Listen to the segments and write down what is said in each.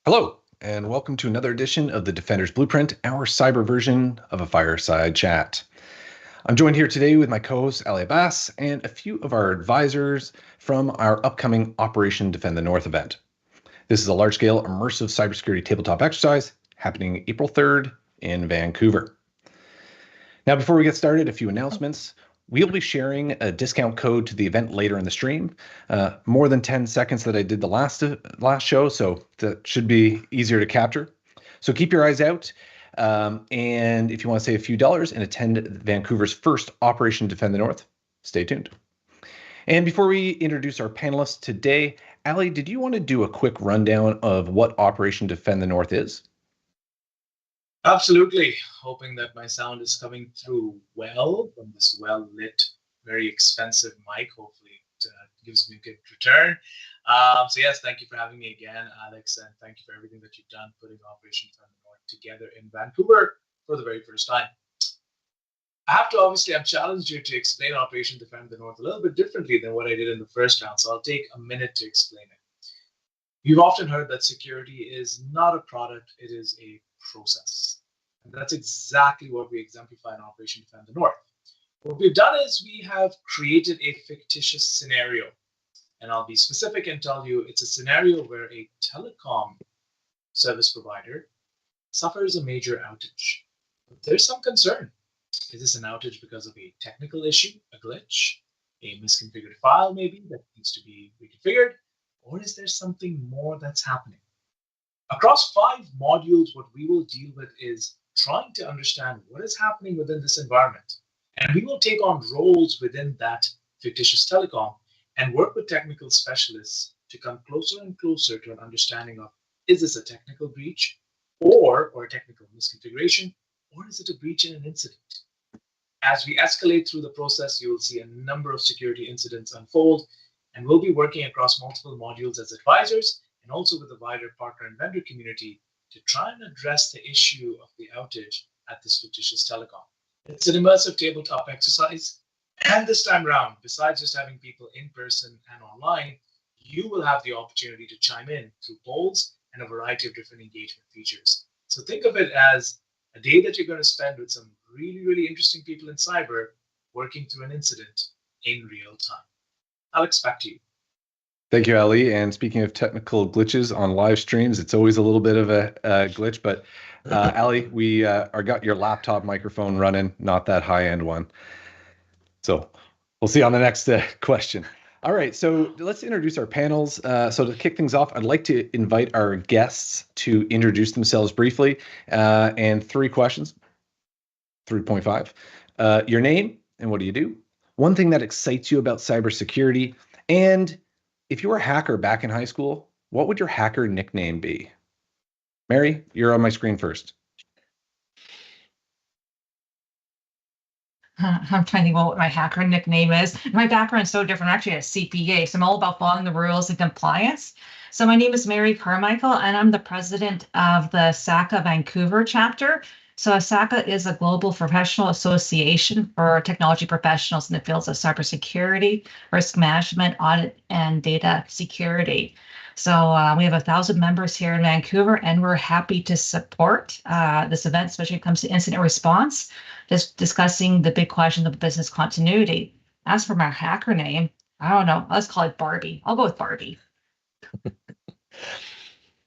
Hello, and welcome to another edition of the Defender's Blueprint, our cyber version of a fireside chat. I'm joined here today with my co-host Ali Abbas and a few of our advisors from our upcoming Operation Defend the North event. This is a large-scale immersive cybersecurity tabletop exercise happening April 3rd in Vancouver. Now, before we get started, a few announcements. We'll be sharing a discount code to the event later in the stream, more than 10 seconds that I did the last show, so that should be easier to capture. So keep your eyes out, and if you want to save a few dollars and attend Vancouver's first Operation Defend the North, stay tuned. And before we introduce our panelists today, Ali, did you want to do a quick rundown of what Operation Defend the North is? Absolutely. Hoping that my sound is coming through well from this well-lit, very expensive mic. Hopefully it gives me a good return. So yes, thank you for having me again, Alex, and thank you for everything that you've done putting Operation Defend the North together in Vancouver for the very first time. I'm challenged you to explain Operation Defend the North a little bit differently than what I did in the first round, so I'll take a minute to explain it. You've often heard that security is not a product, it is a process. And that's exactly what we exemplify in Operation Defend the North. What we've done is we have created a fictitious scenario. And I'll be specific and tell you it's a scenario where a telecom service provider suffers a major outage. But there's some concern. Is this an outage because of a technical issue, a glitch, a misconfigured file maybe that needs to be reconfigured? Or is there something more that's happening? Across 5 modules, what we will deal with is trying to understand what is happening within this environment. And we will take on roles within that fictitious telecom and work with technical specialists to come closer and closer to an understanding of, is this a technical breach or a technical misconfiguration, or is it a breach in an incident? As we escalate through the process, you will see a number of security incidents unfold, and we'll be working across multiple modules as advisors and also with the wider partner and vendor community to try and address the issue of the outage at this fictitious telecom. It's an immersive tabletop exercise, and this time around, besides just having people in person and online, you will have the opportunity to chime in through polls and a variety of different engagement features. So think of it as a day that you're going to spend with some really, really interesting people in cyber working through an incident in real time. Alex, back to you. Thank you, Ali. And speaking of technical glitches on live streams, it's always a little bit of a glitch, but Ali, we got your laptop microphone running, not that high-end one. So we'll see on the next question. All right, so let's introduce our panels. So to kick things off, I'd like to invite our guests to introduce themselves briefly, and 3 questions, 3.5. Your name and what do you do? One thing that excites you about cybersecurity, and if you were a hacker back in high school, what would your hacker nickname be? Mary, you're on my screen first. I'm trying to think about what my hacker nickname is. My background is so different. I'm actually a CPA, so I'm all about following the rules and compliance. So my name is Mary Carmichael, and I'm the president of the SACA Vancouver chapter. So SACA is a global professional association for technology professionals in the fields of cybersecurity, risk management, audit, and data security. So we have 1,000 members here in Vancouver, and we're happy to support this event, especially when it comes to incident response, just discussing the big question of business continuity. As for my hacker name, I don't know. Let's call it Barbie. I'll go with Barbie.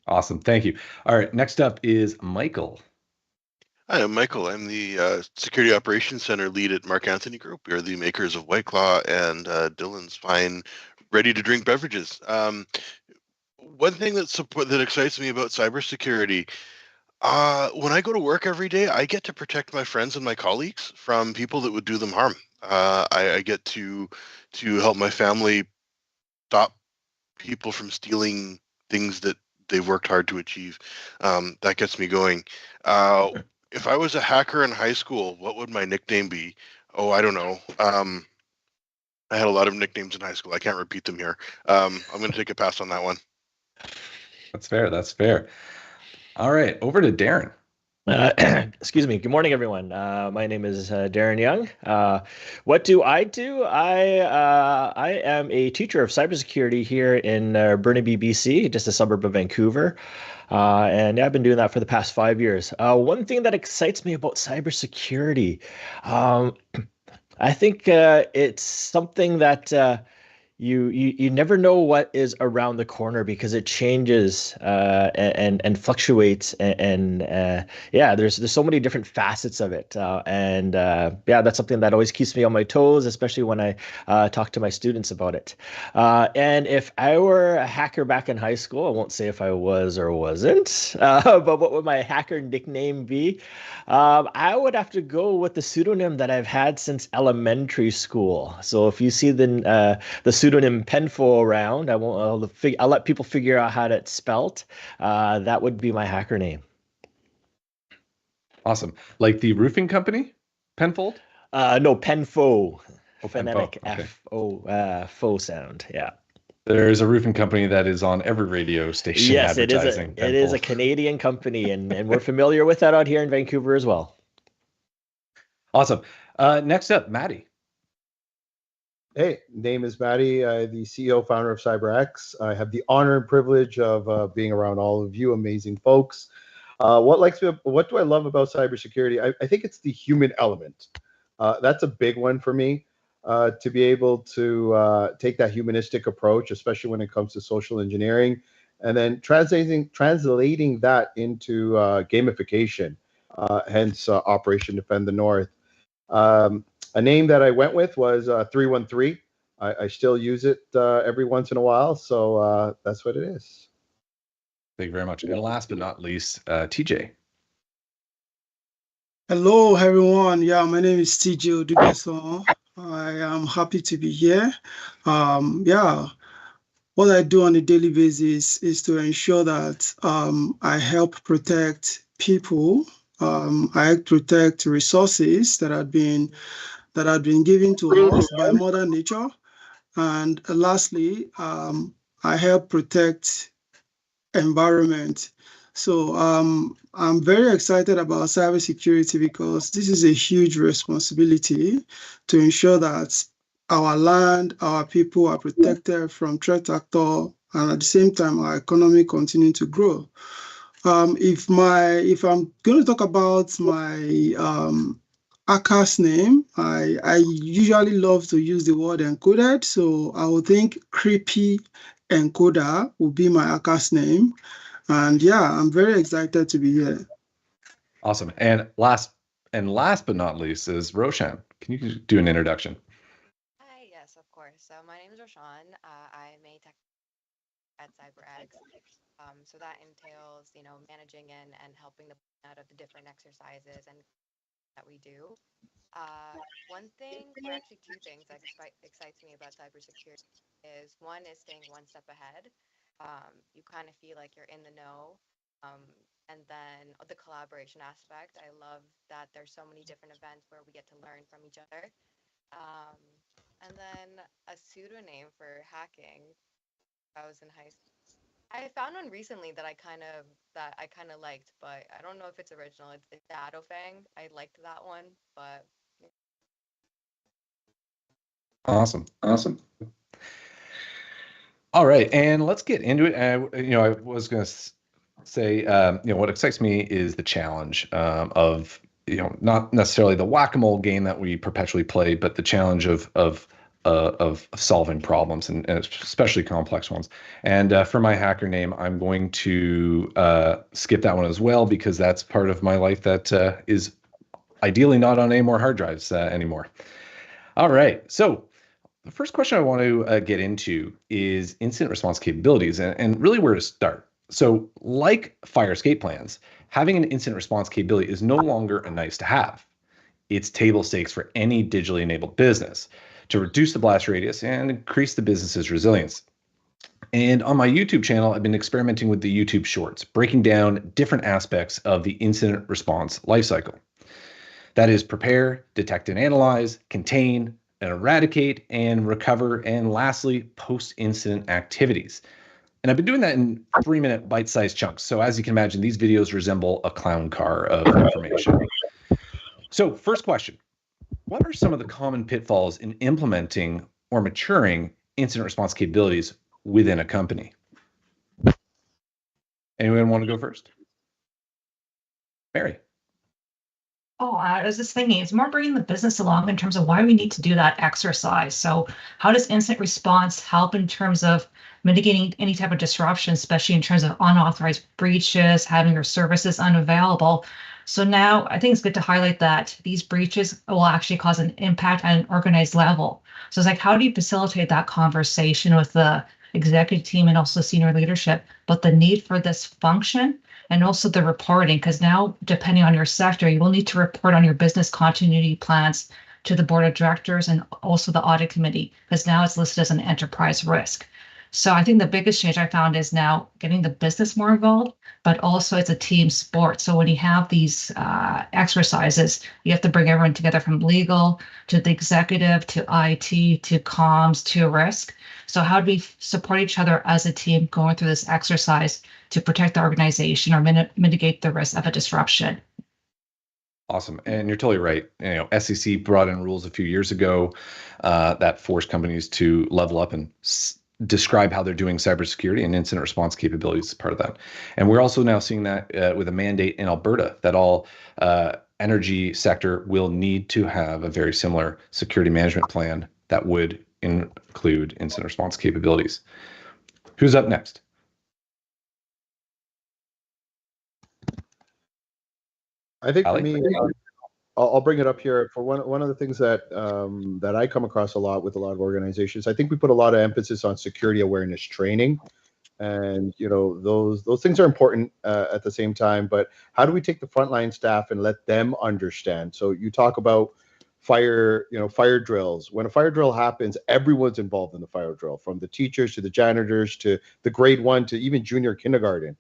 Awesome. Thank you. All right. Next up is Michael. Hi, I'm Michael. I'm the Security Operations Center lead at Mark Anthony Group. We are the makers of White Claw and Dylan's fine ready-to-drink beverages. One thing that excites me about cybersecurity, when I go to work every day, I get to protect my friends and my colleagues from people that would do them harm. I get to help my family stop people from stealing things that they've worked hard to achieve. That gets me going. If I was a hacker in high school, what would my nickname be? Oh, I don't know. I had a lot of nicknames in high school. I can't repeat them here. I'm going to take a pass on that one. That's fair. That's fair. All right, over to Darren. Excuse me. Good morning, everyone. My name is Darren Young. What do? I am a teacher of cybersecurity here in Burnaby, BC, just a suburb of Vancouver. And I've been doing that for the past 5 years. One thing that excites me about cybersecurity, I think it's something that you never know what is around the corner because it changes and fluctuates and yeah, there's so many different facets of it, and yeah, that's something that always keeps me on my toes, especially when I talk to my students about it. And if I were a hacker back in high school, I won't say if I was or wasn't, but what would my hacker nickname be? I would have to go with the pseudonym that I've had since elementary school. So if you see the pseudonym Penfo around, I'll let people figure out how it's spelt. That would be my hacker name. Awesome. Like the roofing company, Penfold? No, Penfo. Oh, Phonetic Penfo. Okay. F-O, faux sound. Yeah. There's a roofing company that is on every radio station. Yes, advertising it is a Canadian company, and we're familiar with that out here in Vancouver as well. Awesome. Next up, Maddie. Hey, name is Maddie, the CEO founder of CyberX. I have the honor and privilege of being around all of you amazing folks. What do I love about cybersecurity? I think it's the human element. That's a big one for me. To be able to take that humanistic approach, especially when it comes to social engineering, and then translating that into gamification, hence Operation Defend the North. A name that I went with was 313. I still use it every once in a while, so that's what it is. Thank you very much. And last but not least, TJ. Hello, everyone. Yeah, my name is TJ Odubeson. I am happy to be here. Yeah, what I do on a daily basis is to ensure that I help protect people. I help protect resources that have been given to us by Mother Nature, and lastly, I help protect environment. So I'm very excited about cybersecurity because this is a huge responsibility to ensure that our land, our people are protected from threat actor, and at the same time our economy continue to grow. If I'm going to talk about my ACAS name, I usually love to use the word encoded, so I would think creepy encoder will be my ACAS name. And yeah, I'm very excited to be here. Awesome. And last but not least is Roshan. Can you do an introduction? Hi, yes, of course. So my name is Roshan. I'm a tech at cyberattack. So that entails, managing and helping the out of the different exercises and that we do. One thing, or actually two things that excites me about cybersecurity is one is staying one step ahead. You kind of feel like you're in the know. Um, and then the collaboration aspect. I love that there's so many different events where we get to learn from each other. Um, and then a pseudonym for hacking. I was in high school. I found one recently that I kind of liked, but I don't know if it's original. It's Dadofang. I liked that one, but Awesome. All right, and let's get into it. I was going to say, what excites me is the challenge of, not necessarily the whack-a-mole game that we perpetually play, but the challenge of solving problems and especially complex ones. And for my hacker name, I'm going to skip that one as well because that's part of my life that is ideally not on any more hard drives anymore. All right, so the first question I want to get into is incident response capabilities and really where to start. So like fire escape plans, having an incident response capability is no longer a nice to have. It's table stakes for any digitally enabled business to reduce the blast radius and increase the business's resilience. And on my YouTube channel, I've been experimenting with the YouTube Shorts, breaking down different aspects of the incident response lifecycle. That is prepare, detect and analyze, contain, and eradicate and recover, and lastly, post-incident activities. And I've been doing that in 3-minute bite-sized chunks. So as you can imagine, these videos resemble a clown car of information. So first question, what are some of the common pitfalls in implementing or maturing incident response capabilities within a company? Anyone want to go first? Mary. Oh, I was just thinking, it's more bringing the business along in terms of why we need to do that exercise. So how does incident response help in terms of mitigating any type of disruption, especially in terms of unauthorized breaches, having your services unavailable? So now I think it's good to highlight that these breaches will actually cause an impact at an organized level. So it's like, how do you facilitate that conversation with the executive team and also senior leadership, but the need for this function and also the reporting, because now depending on your sector, you will need to report on your business continuity plans to the board of directors and also the audit committee, because now it's listed as an enterprise risk. So I think the biggest change I found is now getting the business more involved, but also it's a team sport. So when you have these exercises, you have to bring everyone together from legal to the executive to IT to comms to risk. So how do we support each other as a team going through this exercise to protect the organization or mitigate the risk of a disruption? Awesome. And you're totally right. SEC brought in rules a few years ago that forced companies to level up and describe how they're doing cybersecurity, and incident response capabilities as part of that. And we're also now seeing that with a mandate in Alberta that all energy sector will need to have a very similar security management plan that would include incident response capabilities. Who's up next? I think for Ali? me, I'll bring it up here. For one of the things that that I come across a lot with a lot of organizations, I think we put a lot of emphasis on security awareness training, and those things are important at the same time. But how do we take the frontline staff and let them understand? So you talk about fire drills. When a fire drill happens, everyone's involved in the fire drill, from the teachers to the janitors to the grade 1 to even junior kindergarten.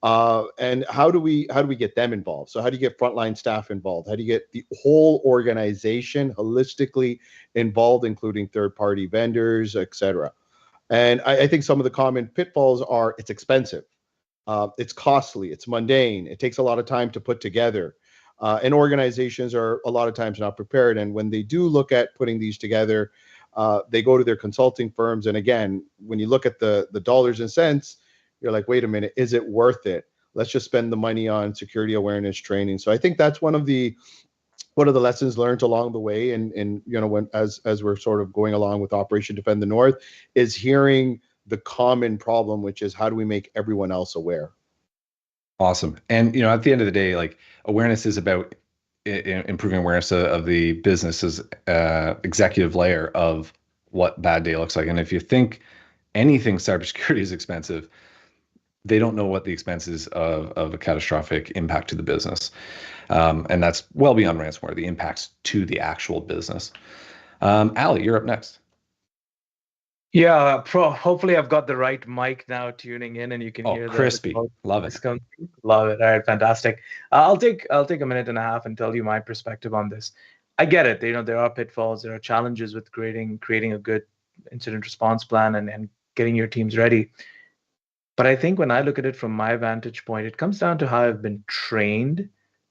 And how do we get them involved? So how do you get frontline staff involved? How do you get the whole organization holistically involved, including third-party vendors, etc.? And I think some of the common pitfalls are it's expensive, it's costly, it's mundane, it takes a lot of time to put together, and organizations are a lot of times not prepared. And when they do look at putting these together, they go to their consulting firms. And again, when you look at the dollars and cents, you're like, wait a minute, is it worth it? Let's just spend the money on security awareness training. So I think that's one of the lessons learned along the way. And when as we're sort of going along with Operation Defend the North, is hearing the common problem, which is how do we make everyone else aware? Awesome. And at the end of the day, like, awareness is about improving awareness of the business's executive layer of what bad day looks like. And if you think anything cybersecurity is expensive, they don't know what the expenses of a catastrophic impact to the business. And that's well beyond ransomware, the impacts to the actual business. Ali, you're up next. Yeah, hopefully I've got the right mic now tuning in and you can hear crispy. Love it. Love it. All right, fantastic. I'll take a minute and a half and tell you my perspective on this. I get it. There are pitfalls, there are challenges with creating a good incident response plan and getting your teams ready. But I think when I look at it from my vantage point, it comes down to how I've been trained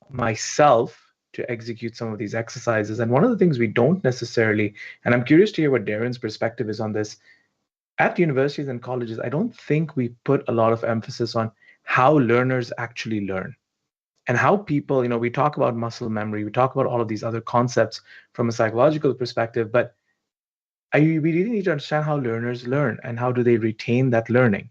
myself to execute some of these exercises. And one of the things we don't necessarily, and I'm curious to hear what Darren's perspective is on this, at universities and colleges, I don't think we put a lot of emphasis on how learners actually learn and how people, we talk about muscle memory, we talk about all of these other concepts from a psychological perspective, but we really need to understand how learners learn and how do they retain that learning.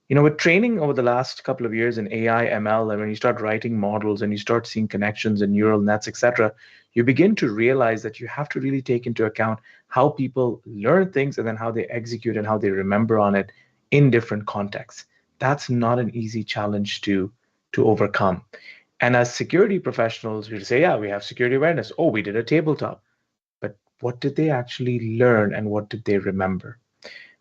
With training over the last couple of years in AI, ML, and when you start writing models and you start seeing connections and neural nets, etc., you begin to realize that you have to really take into account how people learn things and then how they execute and how they remember on it in different contexts. That's not an easy challenge to overcome. And as security professionals, we say, yeah, we have security awareness. Oh, we did a tabletop. But what did they actually learn and what did they remember?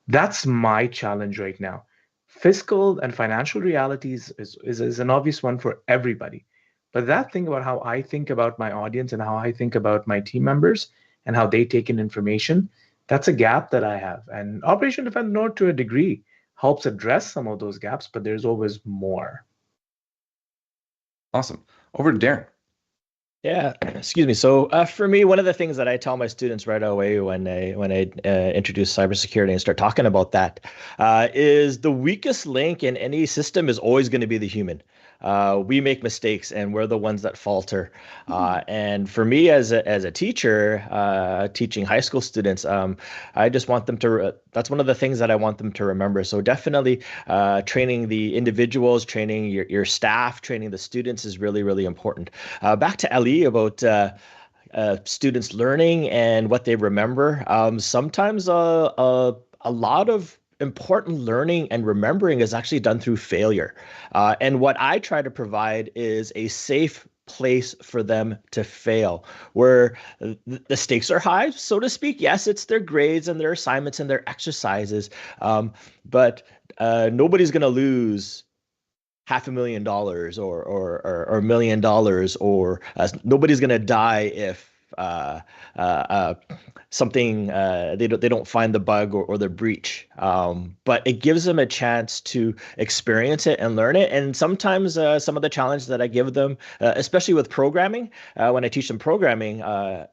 That's my challenge right now. Fiscal and financial realities is an obvious one for everybody. But that thing about how I think about my audience and how I think about my team members and how they take in information, that's a gap that I have. And Operation Defend the North, to a degree, helps address some of those gaps, but there's always more. Awesome. Over to Darren. Yeah, excuse me. So for me, one of the things that I tell my students right away when I introduce cybersecurity and start talking about that is the weakest link in any system is always going to be the human. We make mistakes and we're the ones that falter. And for me as a teacher, teaching high school students, I just want them to, that's one of the things that I want them to remember. So definitely training the individuals, training your staff, training the students is really, really important. Back to Ali about students learning and what they remember. Sometimes a lot of important learning and remembering is actually done through failure. And what I try to provide is a safe place for them to fail, where the stakes are high, so to speak. Yes, it's their grades and their assignments and their exercises, but nobody's going to lose $500,000 or $1 million, or nobody's going to die if something they don't find the bug or the breach, but it gives them a chance to experience it and learn it. And sometimes some of the challenge that I give them, especially with programming, when I teach them programming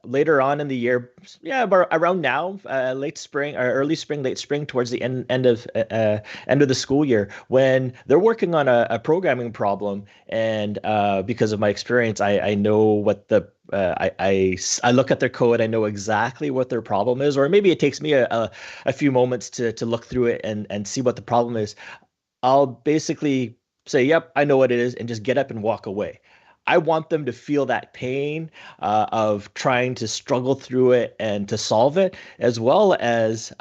later on in the year, about around now, late spring or early spring, late spring, towards the end of the school year, when they're working on a programming problem, and because of my experience, I know what the I look at their code, I know exactly what their problem is, or maybe it takes me a few moments to look through it and see what the problem is. I'll basically say, yep, I know what it is, and just get up and walk away. I want them to feel that pain of trying to struggle through it and to solve it, as well as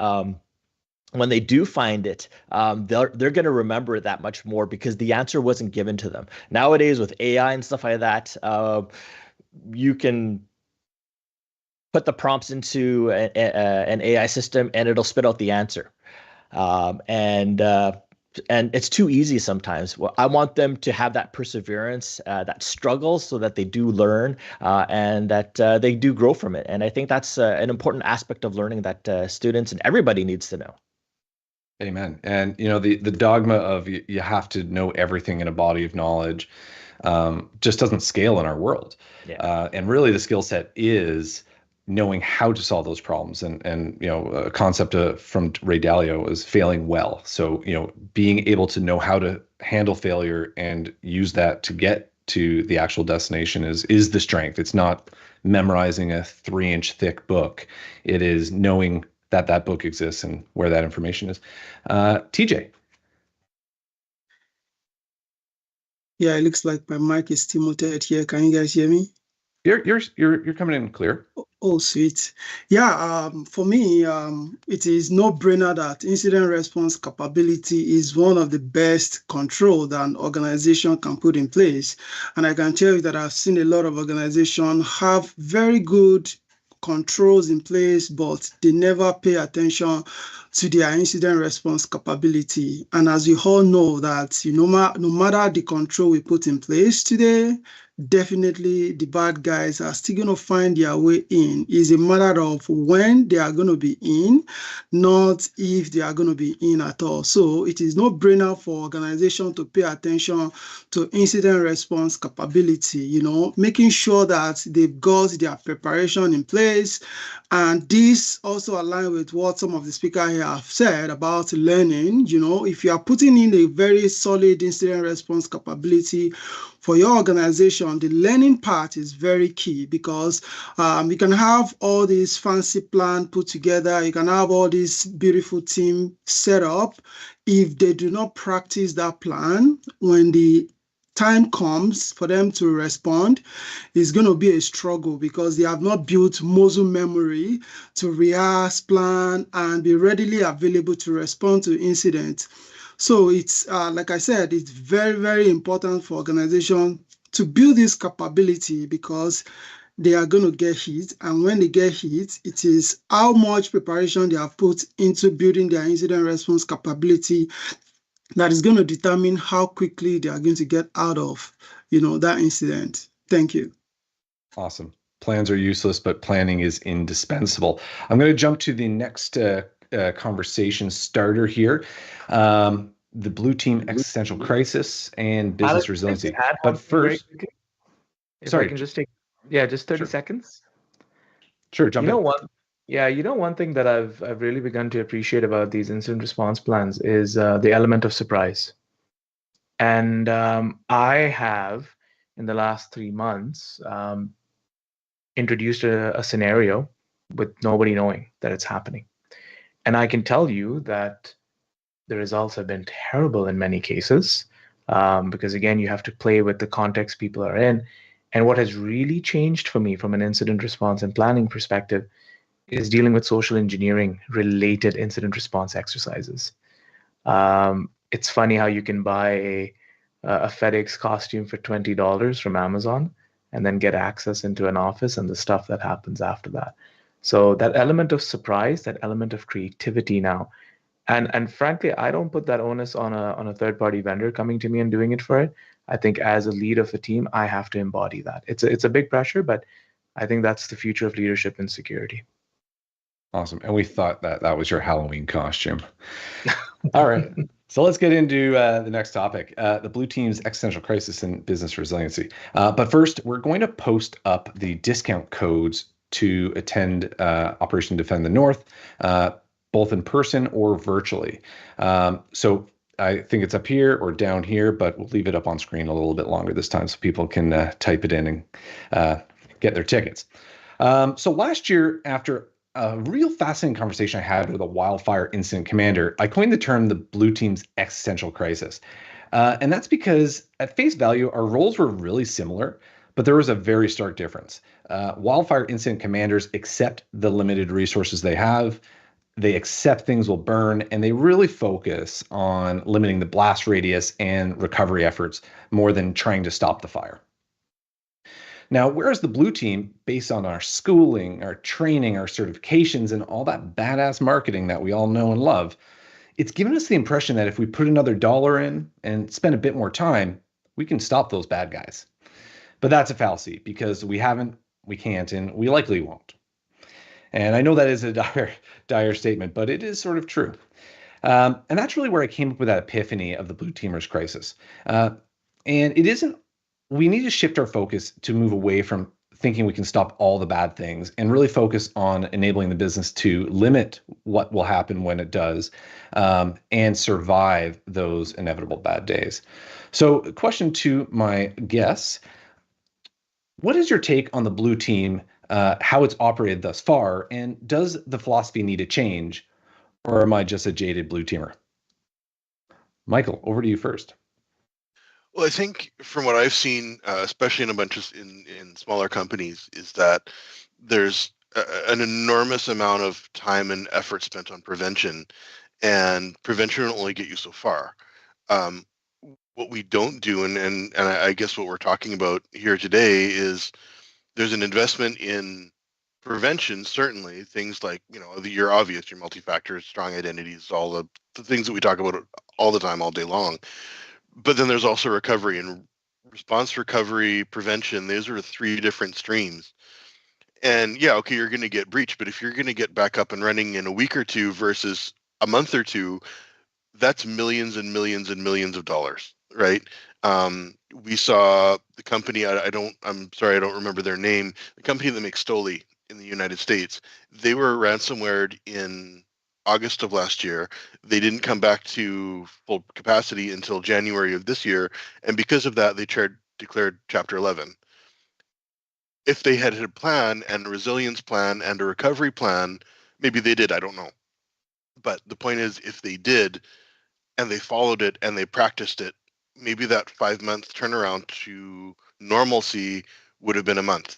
when they do find it, they're going to remember it that much more because the answer wasn't given to them. Nowadays, with AI and stuff like that, you can put the prompts into an AI system and it'll spit out the answer. And it's too easy sometimes. Well, I want them to have that perseverance, that struggle, so that they do learn and that they do grow from it. And I think that's an important aspect of learning that students and everybody needs to know. Amen. And the dogma of you have to know everything in a body of knowledge just doesn't scale in our world. Yeah. And really, the skill set is knowing how to solve those problems. And a concept from Ray Dalio is failing well. So being able to know how to handle failure and use that to get to the actual destination is the strength. It's not memorizing a 3-inch thick book. It is knowing that book exists and where that information is. TJ. Yeah, it looks like my mic is still muted here. Can you guys hear me? You're coming in clear. Oh, sweet. Yeah, for me, it is no brainer that incident response capability is one of the best control that an organization can put in place. And I can tell you that I've seen a lot of organizations have very good controls in place, but they never pay attention to their incident response capability. And as you all know that no matter the control we put in place today, definitely the bad guys are still going to find their way in. It's a matter of when they are going to be in, not if they are going to be in at all. So it is no brainer for organization to pay attention to incident response capability, making sure that they've got their preparation in place. And this also aligns with what some of the speakers here have said about learning. If you are putting in a very solid incident response capability for your organization, the learning part is very key, because you can have all this fancy plan put together, you can have all this beautiful team set up. If they do not practice that plan, when the time comes for them to respond, it's going to be a struggle, because they have not built muscle memory to rehearse, plan, and be readily available to respond to incidents. So it's, like I said, it's very, very important for organizations to build this capability, because they are going to get hit. And when they get hit, it is how much preparation they have put into building their incident response capability that is going to determine how quickly they are going to get out of, that incident. Thank you. Awesome. Plans are useless, but planning is indispensable. I'm going to jump to the next conversation starter here. The Blue Team Existential Crisis and Business Resiliency. But first, I can just take, just 30 seconds. Sure, jump in. One thing that I've really begun to appreciate about these incident response plans is the element of surprise. And I have, in the last 3 months, introduced a scenario with nobody knowing that it's happening. And I can tell you that the results have been terrible in many cases, because again, you have to play with the context people are in. And what has really changed for me from an incident response and planning perspective is dealing with social engineering related incident response exercises. It's funny how you can buy a FedEx costume for $20 from Amazon and then get access into an office and the stuff that happens after that. So that element of surprise, that element of creativity now, and frankly, I don't put that onus on a third-party vendor coming to me and doing it for it. I think as a lead of a team, I have to embody that. It's a big pressure, but I think that's the future of leadership in security. Awesome. And we thought that that was your Halloween costume. All right. So let's get into the next topic, the Blue Team's existential crisis and business resiliency. But first, we're going to post up the discount codes to attend Operation Defend the North, both in person or virtually. So I think it's up here or down here, but we'll leave it up on screen a little bit longer this time so people can type it in and get their tickets. So last year, after a real fascinating conversation I had with a wildfire incident commander, I coined the term the Blue Team's existential crisis. And that's because at face value, our roles were really similar, but there was a very stark difference. Wildfire incident commanders accept the limited resources they have. They accept things will burn, and they really focus on limiting the blast radius and recovery efforts more than trying to stop the fire. Now, whereas the Blue Team, based on our schooling, our training, our certifications, and all that badass marketing that we all know and love, it's given us the impression that if we put another dollar in and spend a bit more time, we can stop those bad guys. But that's a fallacy because we haven't, we can't, and we likely won't. And I know that is a dire statement, but it is sort of true. And that's really where I came up with that epiphany of the Blue Teamers crisis. And it isn't, we need to shift our focus to move away from thinking we can stop all the bad things and really focus on enabling the business to limit what will happen when it does, and survive those inevitable bad days. So, question to my guests, what is your take on the Blue Team, how it's operated thus far, and does the philosophy need to change, or am I just a jaded Blue Teamer? Michael, over to you first. Well, I think from what I've seen, especially in a bunch of in smaller companies, is that there's an enormous amount of time and effort spent on prevention, and prevention will only get you so far. What we don't do, and I guess what we're talking about here today is there's an investment in prevention, certainly things like, you're obvious, your multi-factor, strong identities, all the things that we talk about all the time, all day long. But then there's also recovery and response recovery, prevention. Those are three different streams. And yeah, okay, you're going to get breached, but if you're going to get back up and running in a week or two versus a month or two, that's millions and millions and millions of dollars, right? We saw the company, I'm sorry, I don't remember their name, the company that makes Stoli in the United States. They were ransomwared in August of last year. They didn't come back to full capacity until January of this year, and because of that, they declared Chapter 11. If they had a plan and a resilience plan and a recovery plan, maybe they did, I don't know. But the point is, if they did, and they followed it and they practiced it, maybe that 5-month turnaround to normalcy would have been a month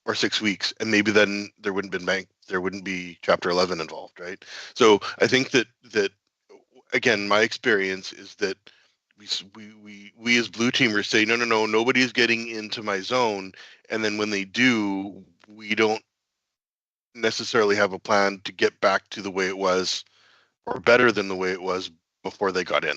or 6 weeks, and maybe then there wouldn't be Chapter 11 involved, right? So I think that again, my experience is that we as Blue Teamers say, no, nobody's getting into my zone, and then when they do, we don't necessarily have a plan to get back to the way it was or better than the way it was before they got in.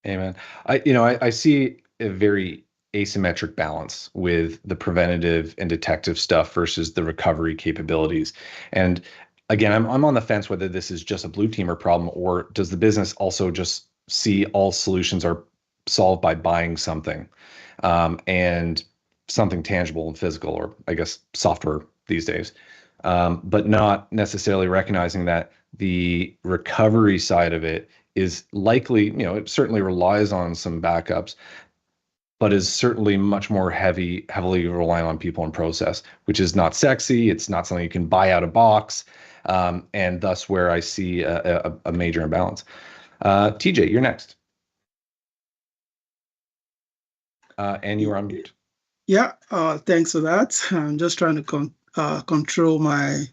Amen. I see a very asymmetric balance with the preventative and detective stuff versus the recovery capabilities. And again, I'm on the fence whether this is just a Blue Teamer problem, or does the business also just see all solutions are solved by buying something, and something tangible and physical, or I guess software these days, but not necessarily recognizing that the recovery side of it is likely, it certainly relies on some backups, but is certainly much more heavily reliant on people and process, which is not sexy. It's not something you can buy out of box, and thus where I see a major imbalance. TJ, you're next. And you are on mute. Yeah, thanks for that. I'm just trying to control my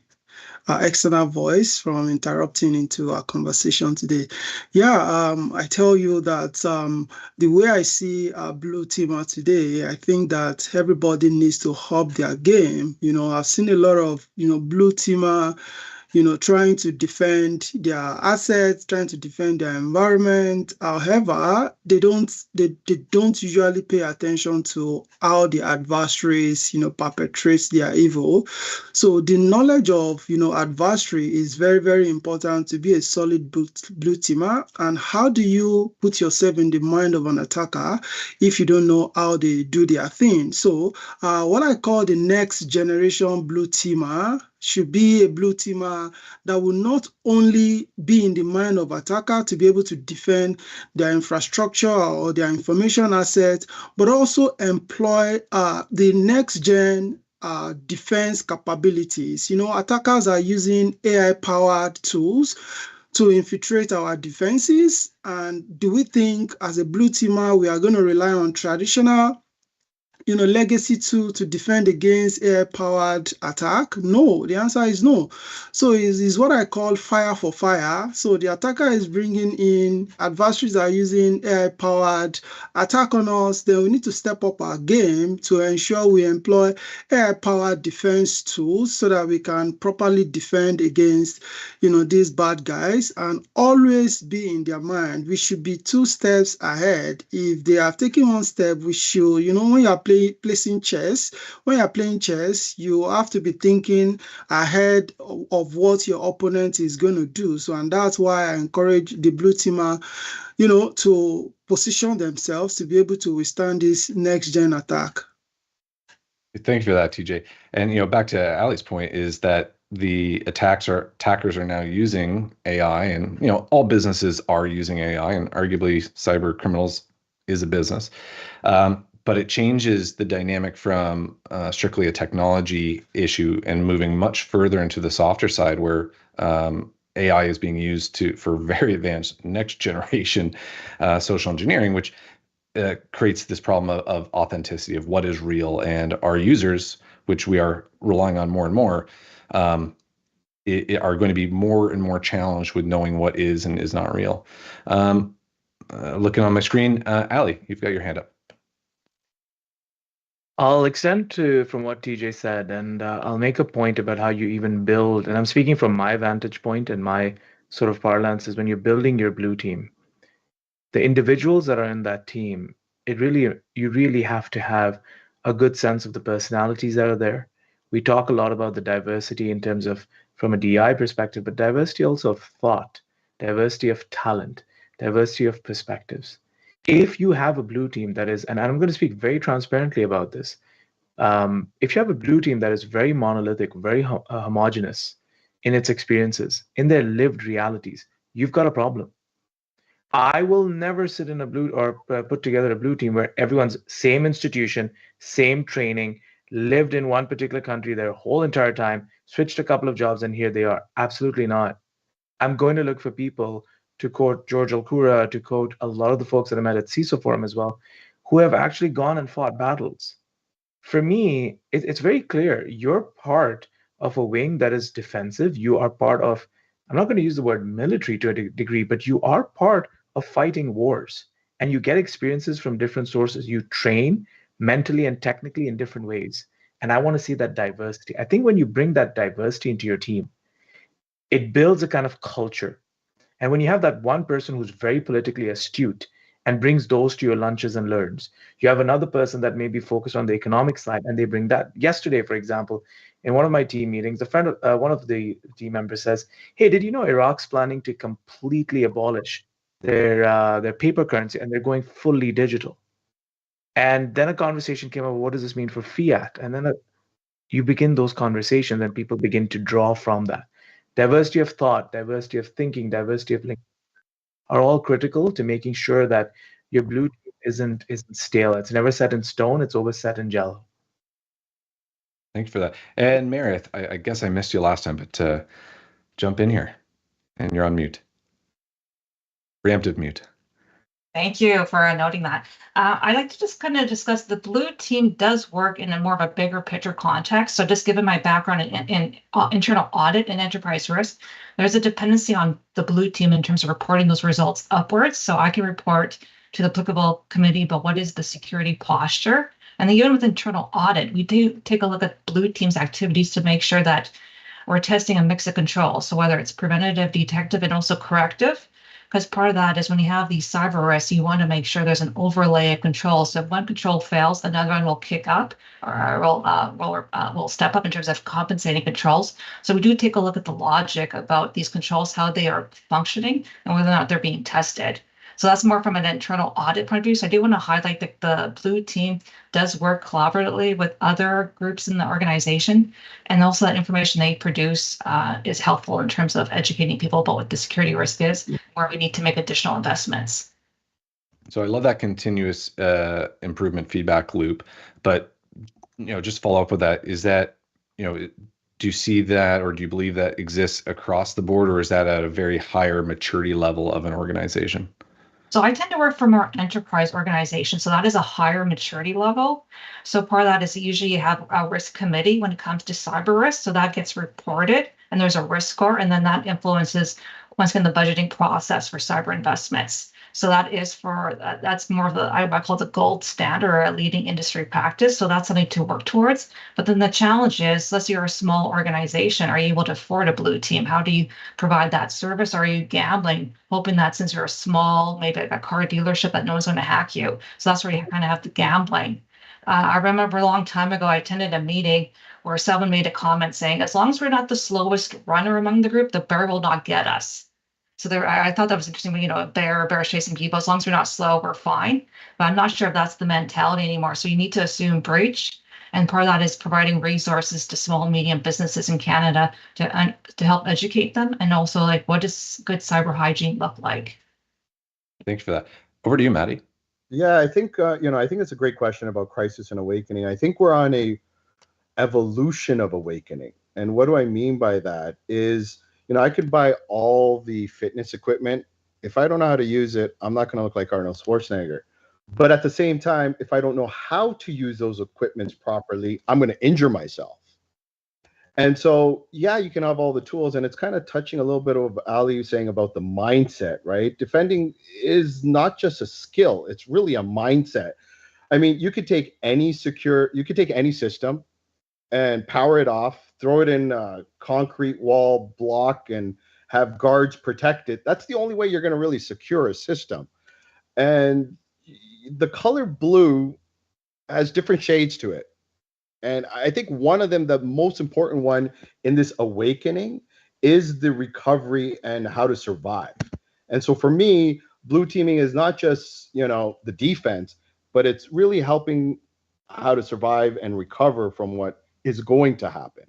external voice from interrupting into our conversation today. Yeah, I tell you that the way I see Blue Teamer today, I think that everybody needs to up their game. I've seen a lot of, Blue Teamer, trying to defend their assets, trying to defend their environment. However, they don't usually pay attention to how the adversaries, perpetrate their evil. So the knowledge of, adversary is very, very important to be a solid blue teamer. And how do you put yourself in the mind of an attacker if you don't know how they do their thing? So what I call the next generation blue teamer should be a blue teamer that will not only be in the mind of attacker to be able to defend their infrastructure or their information assets, but also employ the next gen defense capabilities. Attackers are using AI-powered tools to infiltrate our defenses. And do we think as a blue teamer, we are going to rely on traditional legacy tool to defend against AI-powered attack? No, the answer is no. So it's what I call fire for fire. So the attacker is bringing in, adversaries are using AI-powered attack on us. Then we need to step up our game to ensure we employ AI-powered defense tools so that we can properly defend against, these bad guys, and always be in their mind. We should be 2 steps ahead. If they have taken 1 step, we should, when you are playing chess, you have to be thinking ahead of what your opponent is going to do. So, and that's why I encourage the blue teamer, to position themselves to be able to withstand this next gen attack. Thanks for that, TJ. And back to Ali's point is that the attackers are now using AI, and all businesses are using AI, and arguably cyber criminals is a business. But it changes the dynamic from strictly a technology issue and moving much further into the softer side, where AI is being used for very advanced next generation social engineering, which creates this problem of authenticity of what is real, and our users, which we are relying on more and more, are going to be more and more challenged with knowing what is and is not real. Looking on my screen, Ali, you've got your hand up. I'll extend from what TJ said, and I'll make a point about how you even build, and I'm speaking from my vantage point and my sort of parlance is when you're building your blue team, the individuals that are in that team, you really have to have a good sense of the personalities that are there. We talk a lot about the diversity in terms of from a DI perspective, but diversity also of thought, diversity of talent, diversity of perspectives. If you have a blue team that is, and I'm going to speak very transparently about this, if you have a blue team that is very monolithic, very homogenous in its experiences, in their lived realities, you've got a problem. I will never sit in a blue or put together a blue team where everyone's same institution, same training, lived in one particular country their whole entire time, switched a couple of jobs, and here they are. Absolutely not. I'm going to look for people, to quote George Alcura, to quote a lot of the folks that I met at CISO Forum as well, who have actually gone and fought battles. For me, it's very clear. You're part of a wing that is defensive. You are part of, I'm not going to use the word military to a degree, but you are part of fighting wars. And you get experiences from different sources. You train mentally and technically in different ways. And I want to see that diversity. I think when you bring that diversity into your team, it builds a kind of culture. And when you have that one person who's very politically astute and brings those to your lunches and learns, you have another person that may be focused on the economic side and they bring that. Yesterday, for example, in one of my team meetings, one of the team members says, "Hey, did you know Iraq's planning to completely abolish their paper currency and they're going fully digital?" And then a conversation came up, what does this mean for fiat? And then you begin those conversations and people begin to draw from that. Diversity of thought, diversity of thinking, diversity of link are all critical to making sure that your blue team isn't stale. It's never set in stone, it's always set in jello. Thanks for that. And Meredith, I guess I missed you last time, but jump in here. And you're on mute. Preemptive mute. Thank you for noting that. I'd like to just kind of discuss the blue team does work in a more of a bigger picture context. So just given my background in internal audit and enterprise risk, there's a dependency on the blue team in terms of reporting those results upwards. So I can report to the applicable committee about what is the security posture. And then even with internal audit, we do take a look at blue team's activities to make sure that we're testing a mix of controls. So whether it's preventative, detective, and also corrective, because part of that is when you have these cyber risks, you want to make sure there's an overlay of controls. So if one control fails, another one will kick up or will step up in terms of compensating controls. So we do take a look at the logic about these controls, how they are functioning, and whether or not they're being tested. So that's more from an internal audit point of view. So I do want to highlight that the Blue team does work collaboratively with other groups in the organization. And also that information they produce is helpful in terms of educating people about what the security risk is, where we need to make additional investments. So I love that continuous improvement feedback loop. But, just follow up with that. Is that, do you see that, or do you believe that exists across the board, or is that at a very higher maturity level of an organization? So I tend to work for more enterprise organizations. So that is a higher maturity level. So part of that is usually you have a risk committee when it comes to cyber risk. So that gets reported and there's a risk score. And then that influences once again the budgeting process for cyber investments. So that is that's more of the, I call it the gold standard or a leading industry practice. So that's something to work towards. But then the challenge is, let's say you're a small organization, are you able to afford a Blue team? How do you provide that service? Are you gambling, hoping that since you're a small, maybe like a car dealership, that no one's going to hack you? So that's where you kind of have the gambling. I remember a long time ago, I attended a meeting where someone made a comment saying, as long as we're not the slowest runner among the group, the bear will not get us. So I thought that was interesting. A bear chasing people. As long as we're not slow, we're fine. But I'm not sure if that's the mentality anymore. So you need to assume breach. And part of that is providing resources to small and medium businesses in Canada to help educate them. And also, like, what does good cyber hygiene look like? Thanks for that. Over to you, Maddie. Yeah, I think I think it's a great question about crisis and awakening. I think we're on a evolution of awakening. And what do I mean by that is, I could buy all the fitness equipment. If I don't know how to use it, I'm not going to look like Arnold Schwarzenegger. But at the same time, if I don't know how to use those equipments properly, I'm going to injure myself. And so, yeah, you can have all the tools, and it's kind of touching a little bit of Ali saying about the mindset, right? Defending is not just a skill, it's really a mindset. I mean, you could take any system and power it off, throw it in a concrete wall block and have guards protect it. That's the only way you're going to really secure a system. And the color blue has different shades to it. And I think one of them, the most important one in this awakening, is the recovery and how to survive. And so for me, blue teaming is not just, the defense, but it's really helping how to survive and recover from what is going to happen.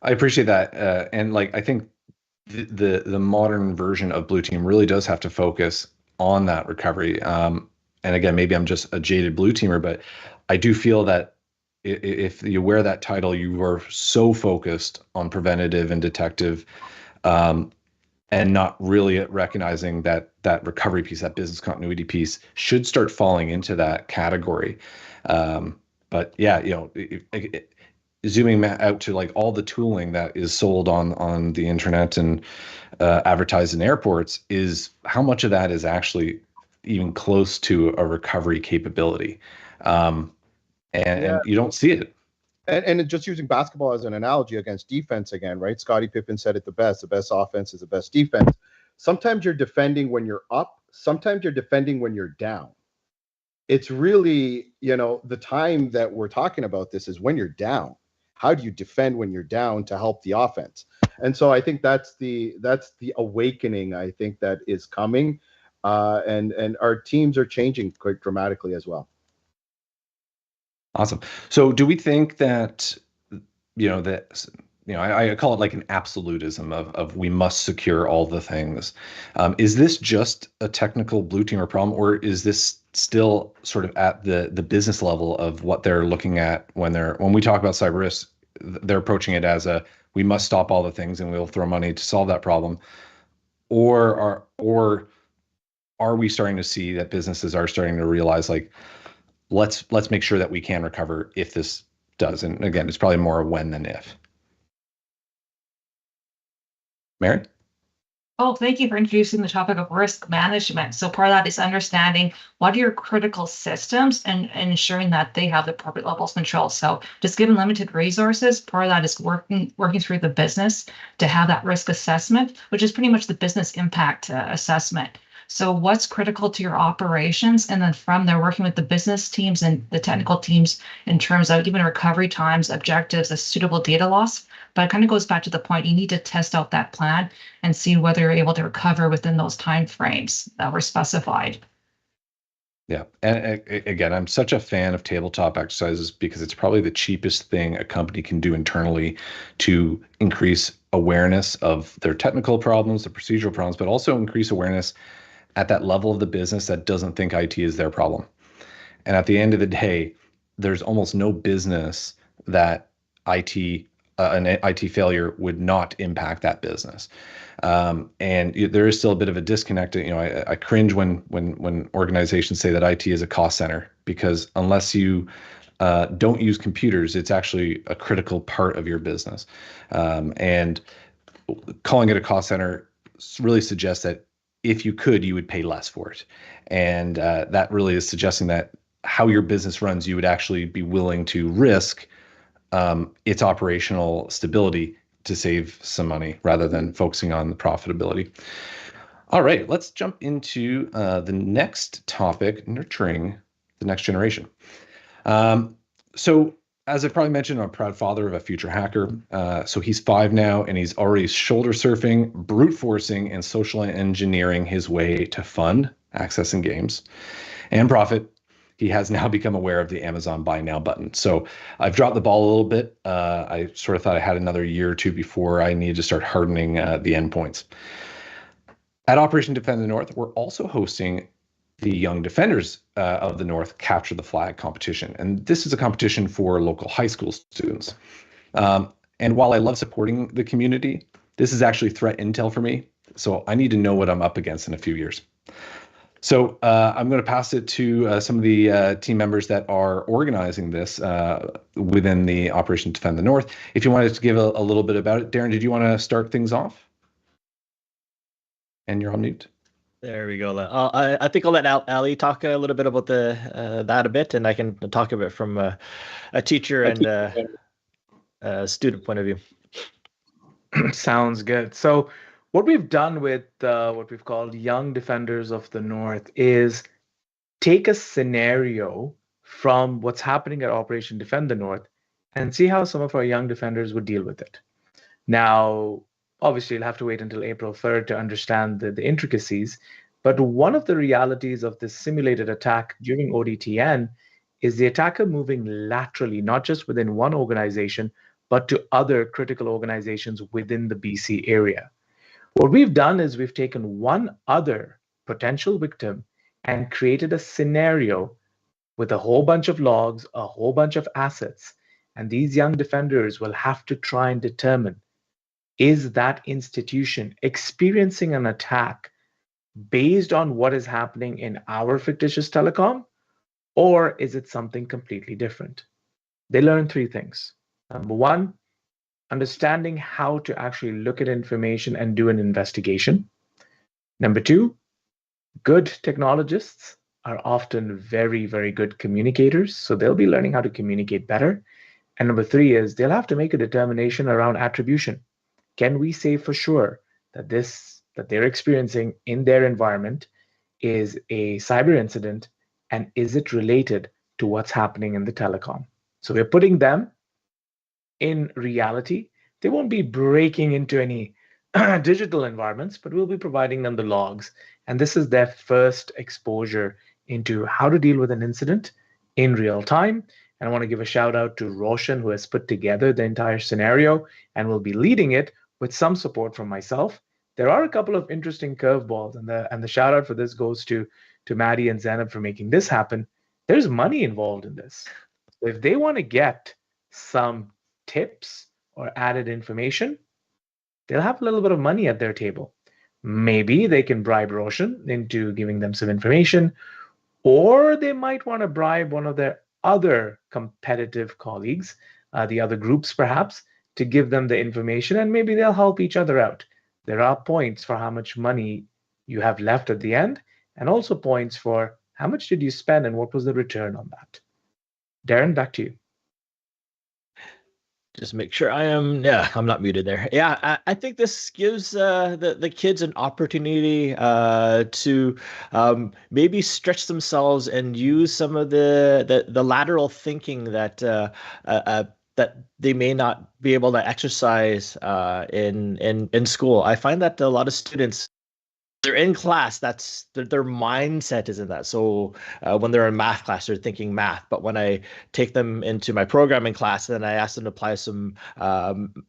I appreciate that. And I think the modern version of Blue Team really does have to focus on that recovery. And again, maybe I'm just a jaded Blue Teamer, but I do feel that if you wear that title, you are so focused on preventative and detective, and not really recognizing that recovery piece, that business continuity piece, should start falling into that category. But yeah, zooming out to all the tooling that is sold on the internet and advertised in airports, is how much of that is actually even close to a recovery capability, and you don't see it. And just using basketball as an analogy against defense again, right? Scottie Pippen said it the best offense is the best defense. Sometimes you're defending when you're up, sometimes you're defending when you're down. It's really, the time that we're talking about this is when you're down. How do you defend when you're down to help the offense? And so I think that's the awakening, I think, that is coming. And our teams are changing quite dramatically as well. Awesome. So do we think that, I call it like an absolutism of we must secure all the things. Is this just a technical Blue Teamer problem, or is this still sort of at the business level of what they're looking at when we talk about cyber risk? They're approaching it as we must stop all the things and we'll throw money to solve that problem, or are we starting to see that businesses are starting to realize, let's make sure that we can recover if this does? And again, it's probably more a when than if. Mary? Oh, thank you for introducing the topic of risk management. So part of that is understanding what are your critical systems and ensuring that they have the appropriate levels of control. So just given limited resources, part of that is working through the business to have that risk assessment, which is pretty much the business impact assessment. So what's critical to your operations? And then from there, working with the business teams and the technical teams in terms of even recovery times, objectives, a suitable data loss. But it kind of goes back to the point, you need to test out that plan and see whether you're able to recover within those time frames that were specified. Yeah. And again, I'm such a fan of tabletop exercises because it's probably the cheapest thing a company can do internally to increase awareness of their technical problems, the procedural problems, but also increase awareness at that level of the business that doesn't think IT is their problem. And at the end of the day, there's almost no business that an IT failure would not impact that business. And there is still a bit of a disconnect. I cringe when organizations say that IT is a cost center, because unless you don't use computers, it's actually a critical part of your business. And calling it a cost center really suggests that if you could, you would pay less for it. And that really is suggesting that how your business runs, you would actually be willing to risk its operational stability to save some money rather than focusing on the profitability. All right, let's jump into the next topic, nurturing the next generation. So as I probably mentioned, I'm a proud father of a future hacker. So he's 5 now, and he's already shoulder surfing, brute forcing, and social engineering his way to fun, accessing games, and profit. He has now become aware of the Amazon Buy Now button. So I've dropped the ball a little bit. I sort of thought I had another year or two before I needed to start hardening the endpoints. At Operation Defend the North, we're also hosting the Young Defenders of the North Capture the Flag competition. And this is a competition for local high school students. And while I love supporting the community, this is actually threat intel for me. So I need to know what I'm up against in a few years. So I'm going to pass it to some of the team members that are organizing this within the Operation Defend the North. If you wanted to give a little bit about it, Darren, did you want to start things off? And you're on mute. There we go. I think I'll let Ali talk a little bit about that a bit, and I can talk a bit from a teacher and a student point of view. Sounds good. So what we've done with what we've called Young Defenders of the North is take a scenario from what's happening at Operation Defend the North and see how some of our young defenders would deal with it. Now, obviously, you'll have to wait until April 3rd to understand the intricacies. But one of the realities of this simulated attack during ODTN is the attacker moving laterally, not just within one organization, but to other critical organizations within the BC area. What we've done is we've taken one other potential victim and created a scenario with a whole bunch of logs, a whole bunch of assets. And these young defenders will have to try and determine, is that institution experiencing an attack based on what is happening in our fictitious telecom, or is it something completely different? They learn 3 things. Number 1, understanding how to actually look at information and do an investigation. Number 2, good technologists are often very, very good communicators, so they'll be learning how to communicate better. And number 3 is they'll have to make a determination around attribution. Can we say for sure that that they're experiencing in their environment is a cyber incident, and is it related to what's happening in the telecom? So we're putting them in reality. They won't be breaking into any digital environments, but we'll be providing them the logs. And this is their first exposure into how to deal with an incident in real time. And I want to give a shout out to Roshan, who has put together the entire scenario and will be leading it with some support from myself. There are a couple of interesting curveballs, and the shout out for this goes to Maddie and Zainab for making this happen. There's money involved in this. So if they want to get some tips or added information, they'll have a little bit of money at their table. Maybe they can bribe Roshan into giving them some information, or they might want to bribe one of their other competitive colleagues, the other groups perhaps, to give them the information, and maybe they'll help each other out. There are points for how much money you have left at the end, and also points for how much did you spend and what was the return on that. Darren, back to you. Just make sure I'm not muted there. Yeah, I think this gives the kids an opportunity to maybe stretch themselves and use some of the lateral thinking that that they may not be able to exercise in school. I find that a lot of students, they're in class, that's their mindset is in that. So when they're in math class, they're thinking math. But when I take them into my programming class, and then I ask them to apply some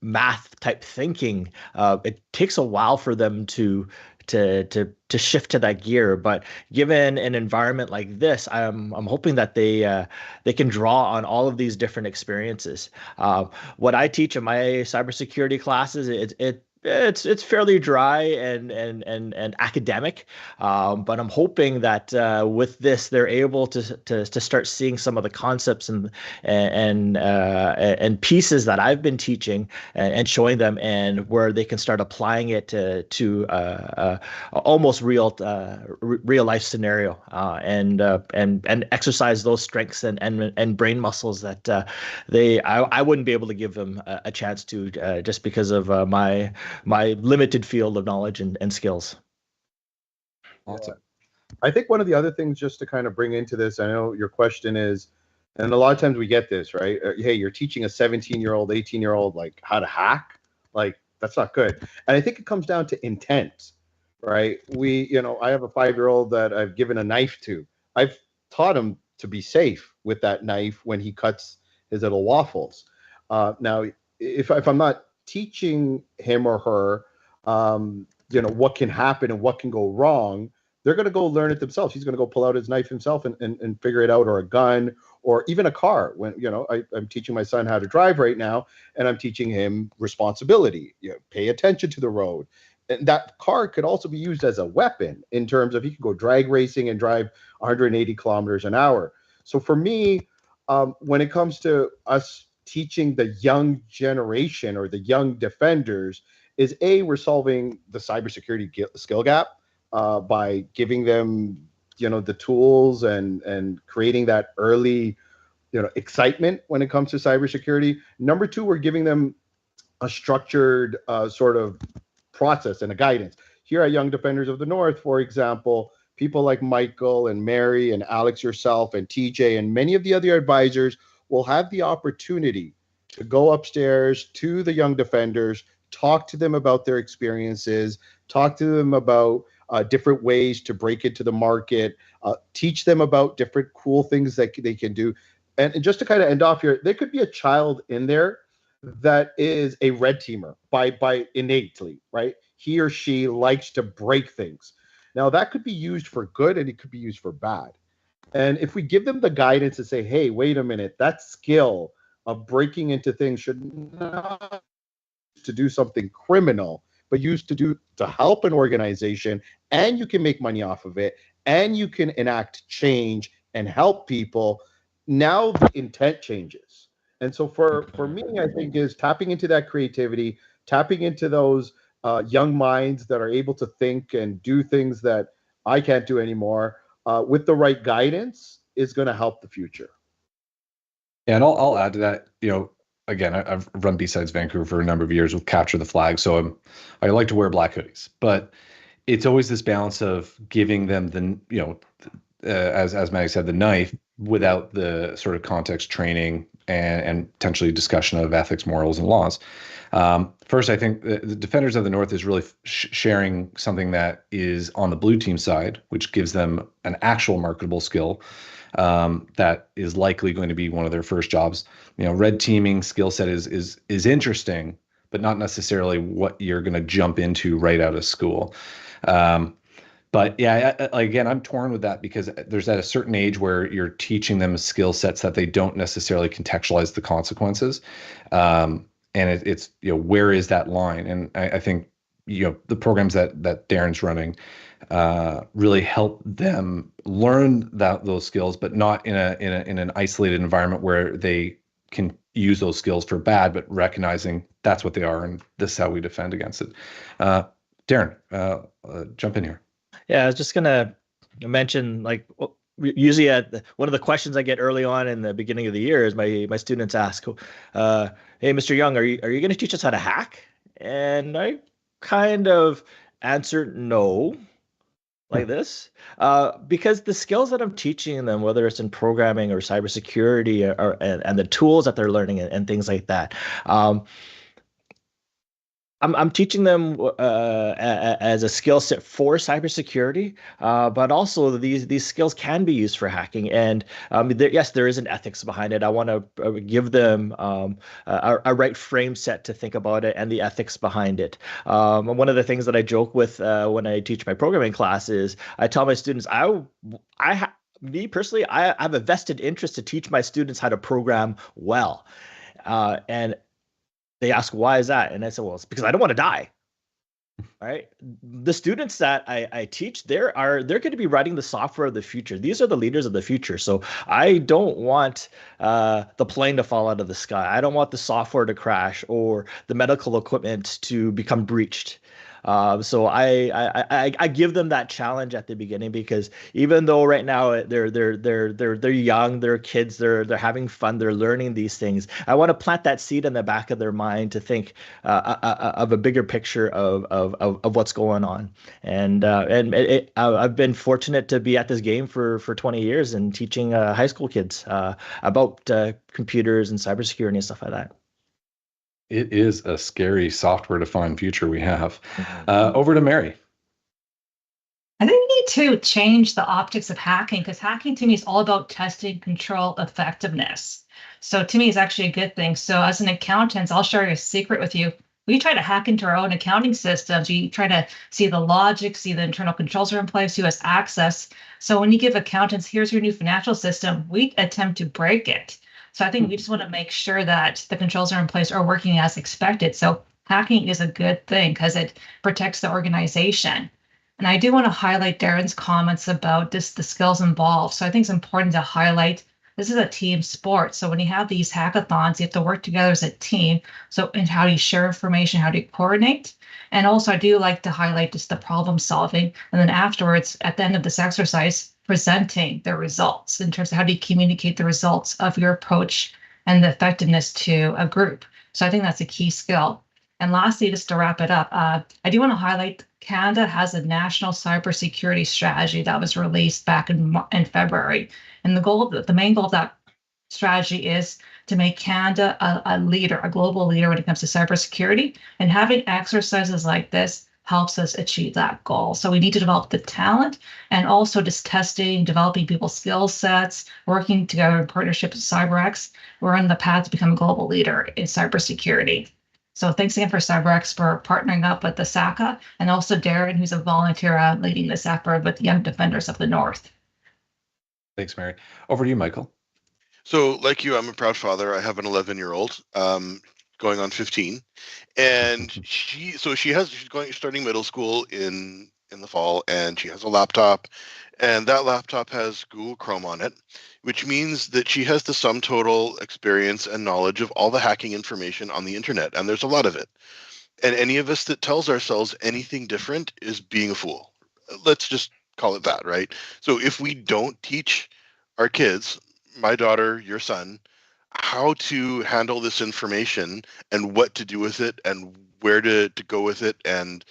math type thinking, it takes a while for them to shift to that gear. But given an environment like this, I'm hoping that they can draw on all of these different experiences. What I teach in my cybersecurity classes, it's fairly dry and academic, but I'm hoping that with this they're able to start seeing some of the concepts and pieces that I've been teaching and showing them, and where they can start applying it to almost real life scenario, and exercise those strengths and brain muscles that I wouldn't be able to give them a chance to, just because of my limited field of knowledge and skills. Awesome. I think one of the other things, just to kind of bring into this, I know your question is, and a lot of times we get this, right? Hey, you're teaching a 17-year-old, 18-year-old like how to hack. Like, that's not good. And I think it comes down to intent, right? I have a 5-year-old that I've given a knife to. I've taught him to be safe with that knife when he cuts his little waffles. Now, if I'm not teaching him or her, what can happen and what can go wrong, they're going to go learn it themselves. He's going to go pull out his knife himself and figure it out, or a gun, or even a car. When I'm teaching my son how to drive right now, and I'm teaching him responsibility. Pay attention to the road. And that car could also be used as a weapon, in terms of he could go drag racing and drive 180 kilometers an hour. So for me, when it comes to us teaching the young generation or the young defenders, is we're solving the cybersecurity skill gap by giving them the tools and creating that early excitement when it comes to cybersecurity. Number two, we're giving them a structured sort of process and a guidance. Here at Young Defenders of the North, for example, people like Michael and Mary and Alex, yourself and TJ and many of the other advisors will have the opportunity to go upstairs to the young defenders, talk to them about their experiences, talk to them about different ways to break into the market, teach them about different cool things that they can do. And just to kind of end off here, there could be a child in there that is a red teamer by innately, right? He or she likes to break things. Now, that could be used for good and it could be used for bad. And if we give them the guidance to say, hey, wait a minute, that skill of breaking into things should not to do something criminal, but used to help an organization, and you can make money off of it, and you can enact change and help people. Now the intent changes. And so for me, I think is tapping into that creativity, tapping into those young minds that are able to think and do things that I can't do anymore, with the right guidance, is going to help the future. Yeah, and I'll add to that. Again, I've run B-Sides Vancouver for a number of years with Capture the Flag, so I like to wear black hoodies. But it's always this balance of giving them as Maggie said, the knife without the sort of context training and potentially discussion of ethics, morals, and laws. First, I think the Defenders of the North is really sharing something that is on the blue team side, which gives them an actual marketable skill that is likely going to be one of their first jobs. Red teaming skill set is interesting, but not necessarily what you're going to jump into right out of school. But yeah, again, I'm torn with that, because there's at a certain age where you're teaching them skill sets that they don't necessarily contextualize the consequences. And it's where is that line? And I think the programs that Darren's running really help them learn those skills, but not in an isolated environment where they can use those skills for bad, but recognizing that's what they are and this is how we defend against it. Darren, jump in here. Yeah, I was just gonna mention, like, usually one of the questions I get early on in the beginning of the year is my students ask, "Hey, Mr. Young, are you going to teach us how to hack?" And I kind of answer no, like this, because the skills that I'm teaching them, whether it's in programming or cybersecurity and the tools that they're learning and things like that. I'm teaching them as a skill set for cybersecurity, but also these skills can be used for hacking. And yes, there is an ethics behind it. I want to give them a right frame set to think about it and the ethics behind it. One of the things that I joke with when I teach my programming class is I tell my students, me personally, I have a vested interest to teach my students how to program well. And they ask, why is that? And I said, well, it's because I don't want to die. All right. The students that I teach, they're going to be writing the software of the future. These are the leaders of the future. So I don't want the plane to fall out of the sky. I don't want the software to crash or the medical equipment to become breached. So I give them that challenge at the beginning, because even though right now they're young, they're kids, they're having fun, they're learning these things. I want to plant that seed in the back of their mind to think of a bigger picture of what's going on. And I've been fortunate to be at this game for 20 years and teaching high school kids about computers and cybersecurity and stuff like that. It is a scary software-defined future we have. Over to Mary. I think we need to change the optics of hacking, because hacking to me is all about testing control effectiveness. So to me, it's actually a good thing. So as an accountant, I'll share a secret with you. We try to hack into our own accounting systems. We try to see the logic, see the internal controls are in place, who has access. So when you give accountants, here's your new financial system, we attempt to break it. So I think we just want to make sure that the controls are in place or working as expected. So hacking is a good thing because it protects the organization. And I do want to highlight Darren's comments about the skills involved. So I think it's important to highlight this is a team sport. So when you have these hackathons, you have to work together as a team. So and how do you share information? How do you coordinate? And also I do like to highlight just the problem solving. And then afterwards, at the end of this exercise, presenting the results in terms of how do you communicate the results of your approach and the effectiveness to a group. So I think that's a key skill. And lastly, just to wrap it up, I do want to highlight Canada has a national cybersecurity strategy that was released back in February. And the main goal of that strategy is to make Canada a leader, a global leader when it comes to cybersecurity. And having exercises like this helps us achieve that goal. So we need to develop the talent, and also just testing, developing people's skill sets, working together in partnership with CyberX. We're on the path to become a global leader in cybersecurity. So thanks again for CyberX for partnering up with the SACA, and also Darren, who's a volunteer leading this effort with Young Defenders of the North. Thanks, Mary. Over to you, Michael. So, like you, I'm a proud father. I have an 11-year-old, going on 15, and she's starting middle school in the fall, and she has a laptop, and that laptop has Google Chrome on it, which means that she has the sum total experience and knowledge of all the hacking information on the internet, and there's a lot of it. And any of us that tells ourselves anything different is being a fool. Let's just call it that, right? So if we don't teach our kids, my daughter, your son, how to handle this information and what to do with it and where to go with it and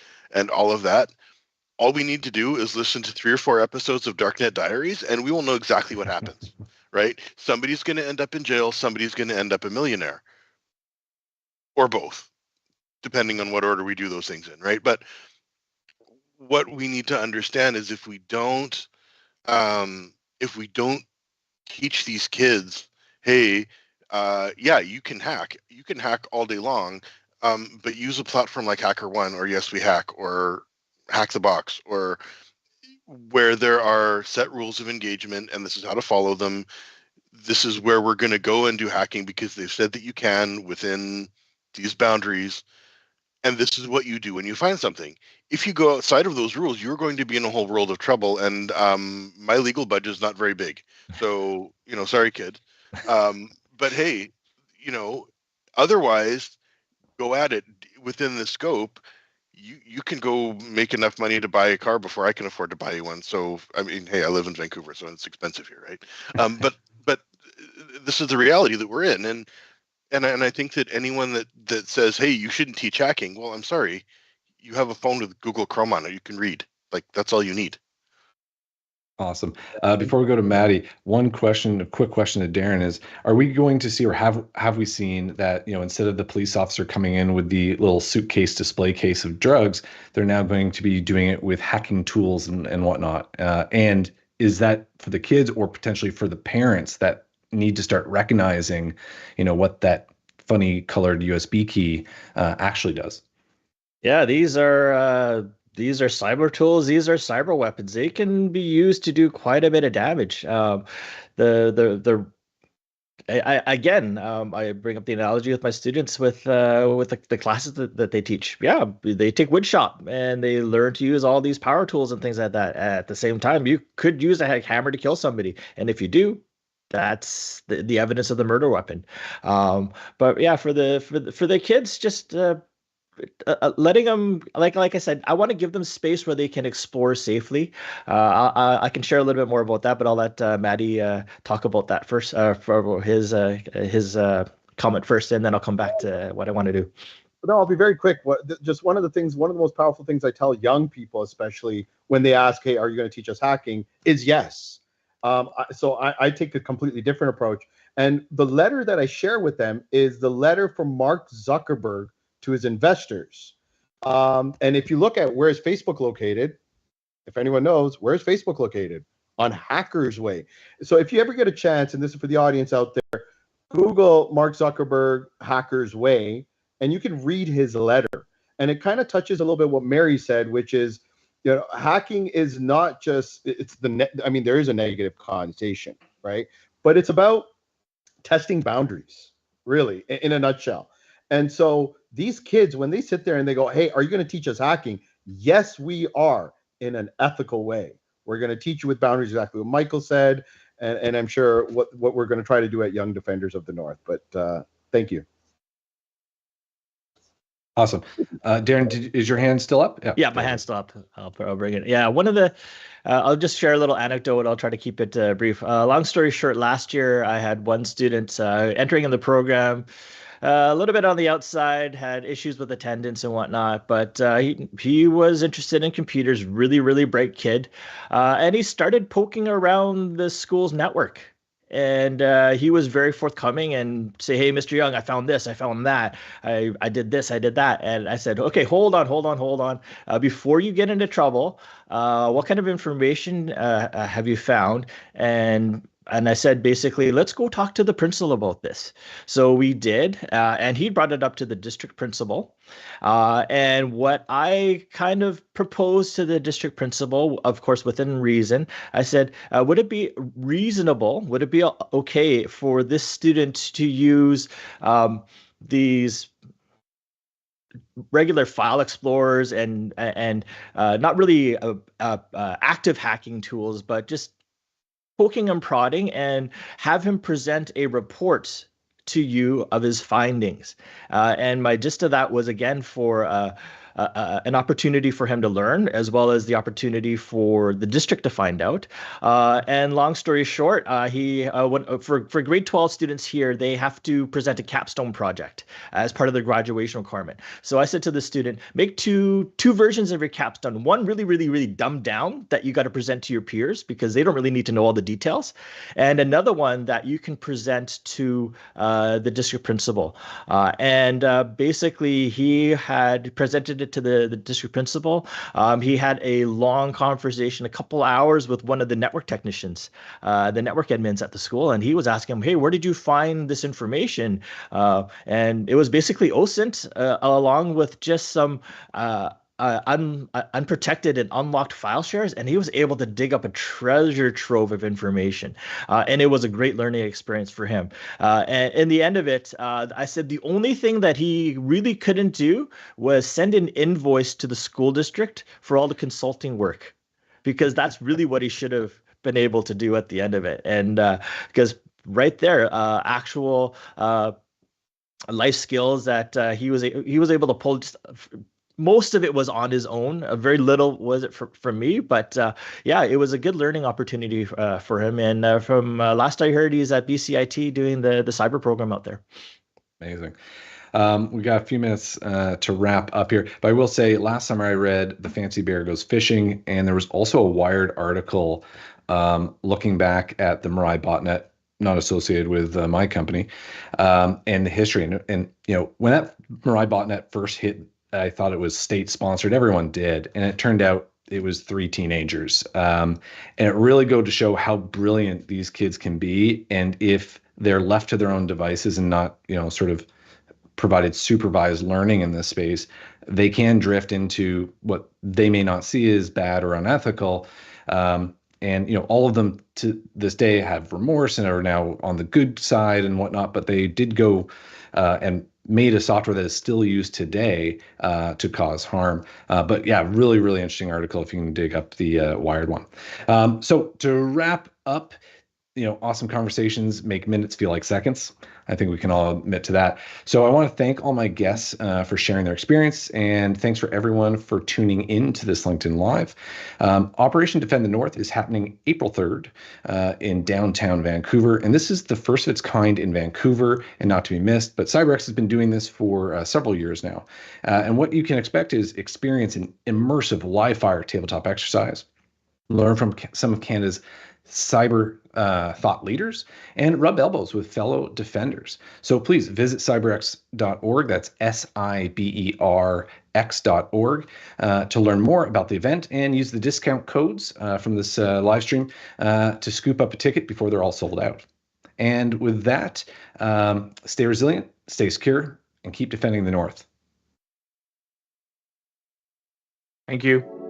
all of that, all we need to do is listen to 3 or 4 episodes of Darknet Diaries, and we will know exactly what happens, right? Somebody's going to end up in jail. Somebody's going to end up a millionaire, or both, depending on what order we do those things in, right? But what we need to understand is if we don't teach these kids, hey, yeah, you can hack all day long, but use a platform like HackerOne or Yes We Hack or Hack the Box, or where there are set rules of engagement and this is how to follow them. This is where we're going to go and do hacking because they've said that you can within these boundaries. And this is what you do when you find something. If you go outside of those rules, you're going to be in a whole world of trouble. And my legal budget is not very big. So, sorry, kid. But hey, otherwise, go at it within the scope. you can go make enough money to buy a car before I can afford to buy one. So I mean, hey, I live in Vancouver, so it's expensive here, right? But this is the reality that we're in, and I think that anyone that says, hey, you shouldn't teach hacking, well, I'm sorry, you have a phone with Google Chrome on it, you can read. Like, that's all you need. Awesome. Before we go to Maddie, a quick question to Darren is, are we going to see, or have we seen that, instead of the police officer coming in with the little suitcase display case of drugs, they're now going to be doing it with hacking tools and whatnot? And is that for the kids or potentially for the parents that need to start recognizing, what that funny colored USB key actually does? Yeah, these are cyber tools. These are cyber weapons. They can be used to do quite a bit of damage. I bring up the analogy with my students with the classes that they teach. Yeah, they take woodshop and they learn to use all these power tools and things like that. At the same time, you could use a hammer to kill somebody, and if you do, that's the evidence of the murder weapon. But yeah, for the kids, just letting them, like I said, I want to give them space where they can explore safely. I can share a little bit more about that, but I'll let Maddie talk about that first, for his comment first, and then I'll come back to what I want to do. No, I'll be very quick. Just one of the most powerful things I tell young people, especially when they ask, hey, are you going to teach us hacking, is yes. So I take a completely different approach. And the letter that I share with them is the letter from Mark Zuckerberg to his investors. And if you look at where's Facebook located, if anyone knows, where's Facebook located? On Hackers Way. So if you ever get a chance, and this is for the audience out there, Google Mark Zuckerberg Hackers Way, and you can read his letter. And it kind of touches a little bit what Mary said, which is, hacking is not just, there is a negative connotation, right? But it's about testing boundaries, really, in a nutshell. And so these kids, when they sit there and they go, hey, are you going to teach us hacking? Yes, we are, in an ethical way. We're going to teach you with boundaries, exactly what Michael said. And I'm sure what we're going to try to do at Young Defenders of the North. But thank you. Awesome. Darren, is your hand still up? Yeah, my hand's still up. I'll bring it. Yeah, one of the, I'll just share a little anecdote. I'll try to keep it brief. Long story short, last year I had one student entering in the program, a little bit on the outside, had issues with attendance and whatnot, but he was interested in computers, really, really bright kid. And he started poking around the school's network. And he was very forthcoming and say, hey, Mr. Young, I found this, I found that, I did this, I did that. And I said, okay, hold on. Before you get into trouble, what kind of information have you found? And I said, basically, let's go talk to the principal about this. So we did, and he brought it up to the district principal. And what I kind of proposed to the district principal, of course, within reason, I said, would it be reasonable, would it be okay for this student to use these regular file explorers and not really active hacking tools, but just poking and prodding, and have him present a report to you of his findings. And my gist of that was, again, for an opportunity for him to learn, as well as the opportunity for the district to find out. And long story short, he went for grade 12 students here, they have to present a capstone project as part of their graduation requirement. So I said to the student, make two versions of your capstone. One really, really, really dumbed down that you got to present to your peers because they don't really need to know all the details. And another one that you can present to the district principal. Basically, he had presented it to the district principal. He had a long conversation, a couple hours, with one of the network technicians, the network admins at the school, and he was asking him, hey, where did you find this information? And it was basically OSINT, along with just some unprotected and unlocked file shares, and he was able to dig up a treasure trove of information, and it was a great learning experience for him. And in the end of it, I said the only thing that he really couldn't do was send an invoice to the school district for all the consulting work, because that's really what he should have been able to do at the end of it. And because right there, actual life skills that he was able to pull. Just most of it was on his own. Very little was it from me, but yeah, it was a good learning opportunity for him. And from last I heard, he's at BCIT doing the cyber program out there. Amazing. We got a few minutes to wrap up here, but I will say last summer I read The Fancy Bear Goes Fishing, and there was also a Wired article looking back at the Mirai botnet, not associated with my company, and the history. And you know, when that Mirai botnet first hit, I thought it was state sponsored. Everyone did, and it turned out it was 3 teenagers. And it really goes to show how brilliant these kids can be, and if they're left to their own devices and not, you know, sort of provided supervised learning in this space, they can drift into what they may not see as bad or unethical. And you know, all of them to this day have remorse and are now on the good side and whatnot. But they did go and made a software that is still used today to cause harm. But yeah, really, really interesting article if you can dig up the Wired one. So to wrap up, you know, awesome conversations make minutes feel like seconds. I think we can all admit to that. So I want to thank all my guests for sharing their experience, and thanks for everyone for tuning in to this LinkedIn Live. Operation Defend the North is happening April 3rd in downtown Vancouver, and this is the first of its kind in Vancouver and not to be missed, but CyberX has been doing this for several years now. And what you can expect is experience an immersive live-fire tabletop exercise, learn from some of Canada's cyber thought leaders, and rub elbows with fellow defenders. So please visit cyberx.org, that's SIBERX.org, to learn more about the event and use the discount codes from this live stream to scoop up a ticket before they're all sold out. And with that, stay resilient, stay secure, and keep defending the North. Thank you.